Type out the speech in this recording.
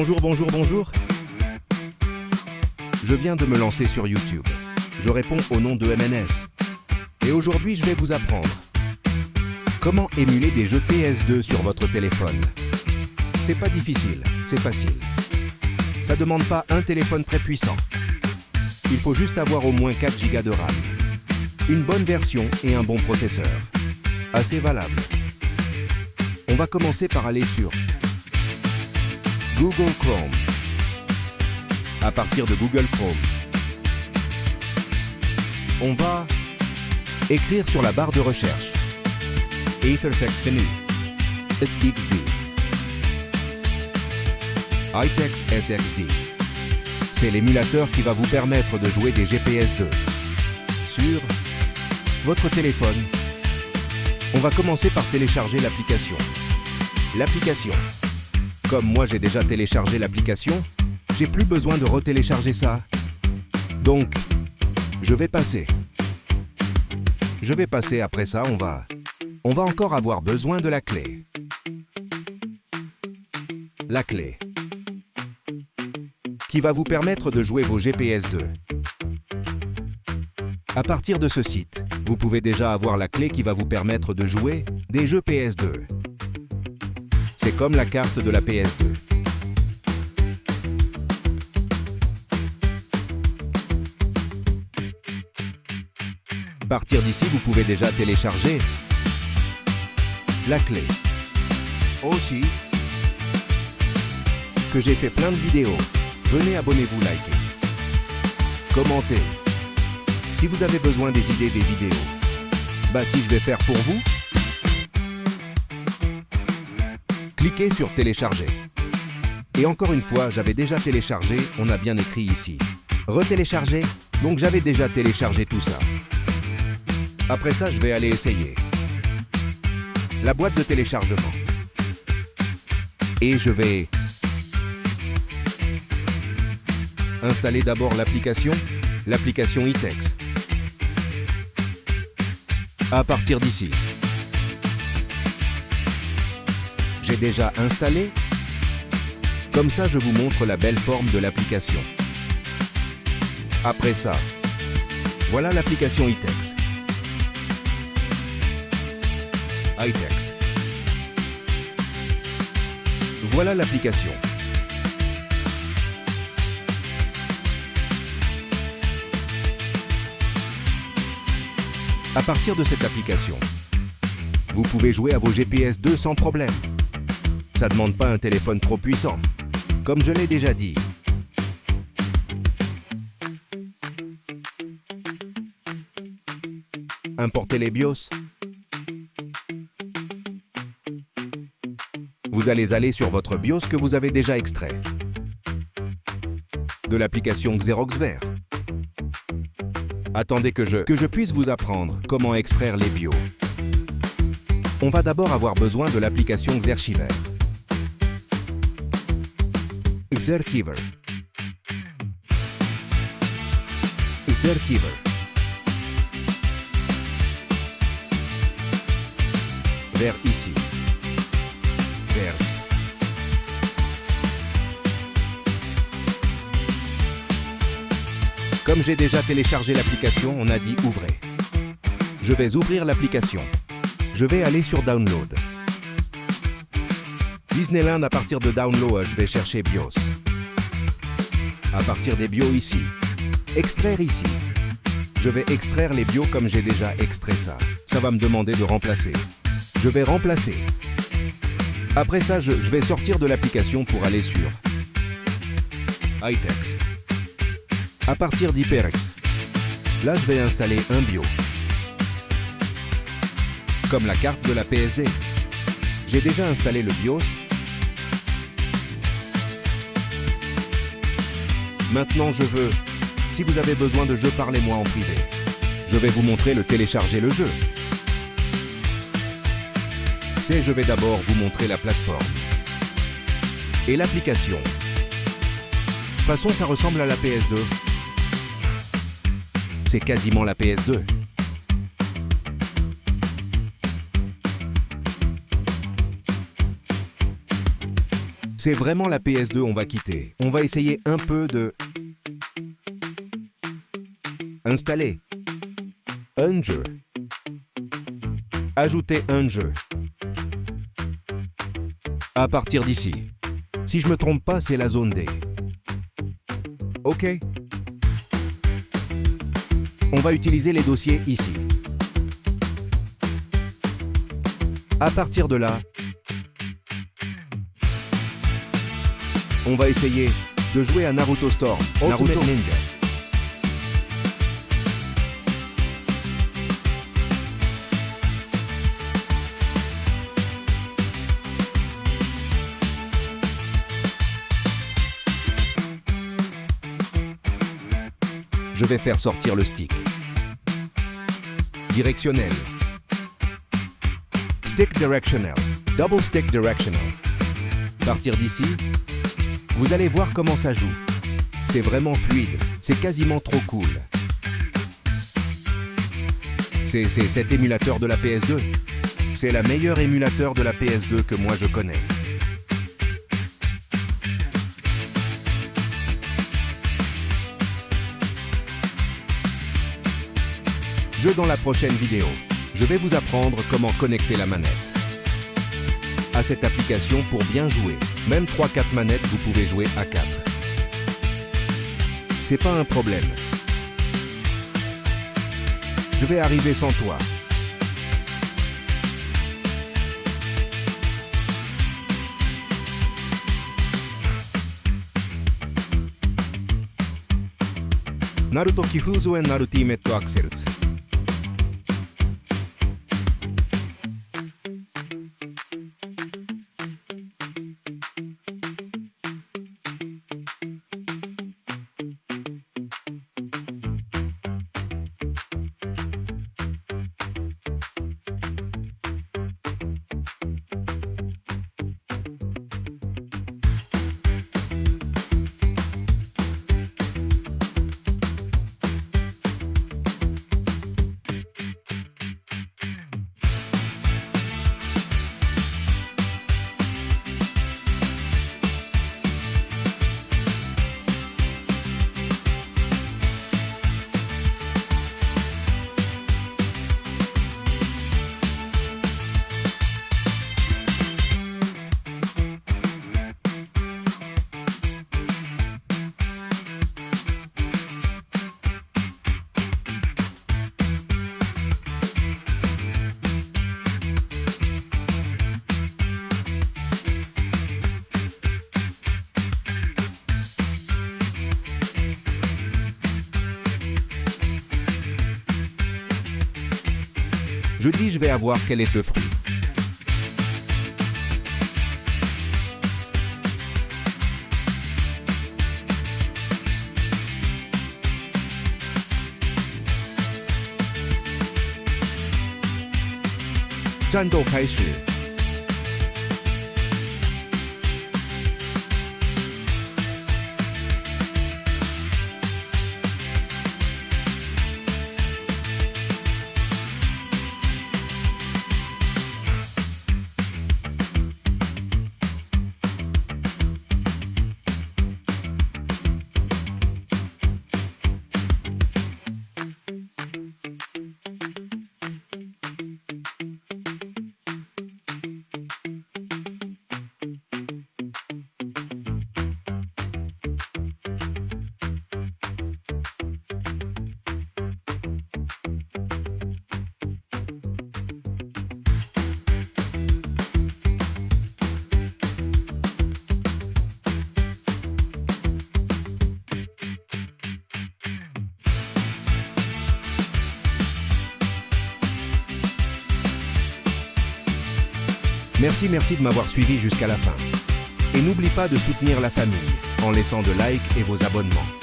Bonjour, bonjour, bonjour. Je viens de me lancer sur YouTube. Je réponds au nom de MNS. Et aujourd'hui, je vais vous apprendre comment émuler des jeux PS2 sur votre téléphone. C'est pas difficile, c'est facile. Ça demande pas un téléphone très puissant. Il faut juste avoir au moins 4 Go de RAM. Une bonne version et un bon processeur. Assez valable. On va commencer par aller sur Google Chrome. À partir de Google Chrome, on va écrire sur la barre de recherche Aethersec CNU SXD iTex SXD. C'est l'émulateur qui va vous permettre de jouer des GPS2 sur votre téléphone. On va commencer par télécharger l'application. Comme moi j'ai déjà téléchargé l'application, j'ai plus besoin de retélécharger ça. Donc, je vais passer. Après ça, on va encore avoir besoin de la clé. La clé qui va vous permettre de jouer vos GPS2. À partir de ce site, vous pouvez déjà avoir la clé qui va vous permettre de jouer des jeux PS2. C'est comme la carte de la PS2. À partir d'ici, vous pouvez déjà télécharger la clé. Aussi, que j'ai fait plein de vidéos. Venez, abonnez-vous, likez, commentez. Si vous avez besoin des idées des vidéos, si je vais faire pour vous, cliquez sur télécharger. Et encore une fois, j'avais déjà téléchargé, on a bien écrit ici. Retélécharger, donc j'avais déjà téléchargé tout ça. Après ça, je vais aller essayer la boîte de téléchargement. Et je vais installer d'abord l'application iTex. À partir d'ici, j'ai déjà installé. Comme ça, je vous montre la belle forme de l'application. Après ça, voilà l'application iTex. Voilà l'application. À partir de cette application, vous pouvez jouer à vos GPS2 sans problème. Ça ne demande pas un téléphone trop puissant, comme je l'ai déjà dit. Importez les BIOS. Vous allez aller sur votre BIOS que vous avez déjà extrait de l'application Xeroxver. Attendez que je puisse vous apprendre comment extraire les BIOS. On va d'abord avoir besoin de l'application Xarchiver. Xarchiver. Vers ici. Vers. Comme j'ai déjà téléchargé l'application, on a dit « Ouvrez ». Je vais ouvrir l'application. Je vais aller sur « Download ». Disneyland, à partir de « Download », je vais chercher « BIOS ». À partir des BIOS ici. Extraire ici. Je vais extraire les BIOS comme j'ai déjà extrait ça. Ça va me demander de remplacer. Je vais remplacer. Après ça, je vais sortir de l'application pour aller sur iTex. À partir d'HyperX, là je vais installer un BIOS. Comme la carte de la PSD. J'ai déjà installé le BIOS. Maintenant je veux, si vous avez besoin de jeu, parlez-moi en privé. Je vais vous montrer le télécharger le jeu. Je vais d'abord vous montrer la plateforme et l'application. De toute façon, ça ressemble à la PS2. C'est quasiment la PS2. C'est vraiment la PS2 on va quitter. On va essayer un peu de... Installer. Un jeu. Ajouter un jeu. À partir d'ici. Si je me trompe pas, c'est la zone D. OK. On va utiliser les dossiers ici. À partir de là, on va essayer de jouer à Naruto Storm, Naruto Ninja. Je vais faire sortir le stick. Directionnel. Stick directional. Double stick directional. Partir d'ici, vous allez voir comment ça joue. C'est vraiment fluide, c'est quasiment trop cool. C'est cet émulateur de la PS2. C'est la meilleure émulateur de la PS2 que moi je connais. Jeu dans la prochaine vidéo. Je vais vous apprendre comment connecter la manette à cette application pour bien jouer. Même 3-4 manettes, vous pouvez jouer à 4. C'est pas un problème. Je vais arriver sans toi. Naruto Kifuzo en Ultimate Axels. Je dis je vais avoir quel est le fruit.战斗开始。Merci de m'avoir suivi jusqu'à la fin. Et n'oublie pas de soutenir la famille en laissant de likes et vos abonnements.